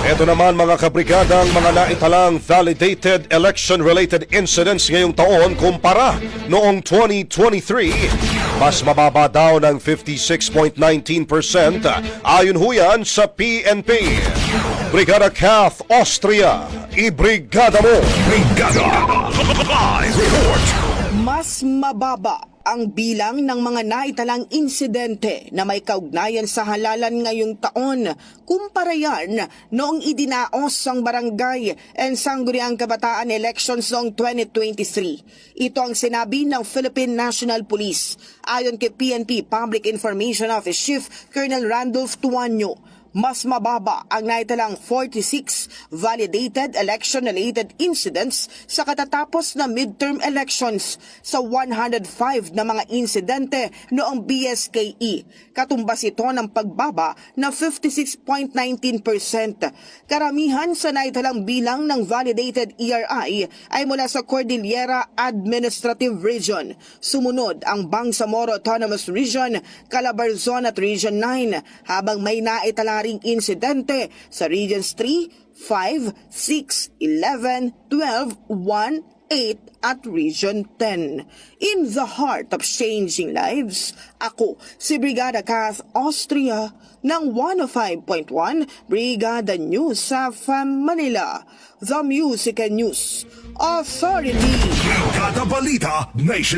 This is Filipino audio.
Ito naman mga kabrigada ang mga naitalang validated election-related incidents ngayong taon kumpara noong 2023. Mas mababa daw ng 56.19% ayon huyan sa PNP. Brigada Kath Austria, ibrigada mo! Brigada! Live report! Mas mababa ang bilang ng mga naitalang insidente na may kaugnayan sa halalan ngayong taon kumpara yan noong idinaos ang barangay and sangguniang kabataan elections noong 2023. Ito ang sinabi ng Philippine National Police ayon kay PNP Public Information Office Chief Colonel Randolph Tuanyo. Mas mababa ang naitalang 46 validated election-related incidents sa katatapos na midterm elections sa 105 na mga insidente noong BSKE. Katumbas ito ng pagbaba na 56.19%. Karamihan sa naitalang bilang ng validated ERI ay mula sa Cordillera Administrative Region. Sumunod ang Bangsamoro Autonomous Region, Calabarzon at Region 9, habang may naitala insidente sa Regions 3, 5, 6, 11, 12, 1, 8 at Region 10. In the heart of changing lives, ako si Brigada Kath Austria ng 105.1 Brigada News sa Manila, The Music and News Authority. Brigada Balita Nation.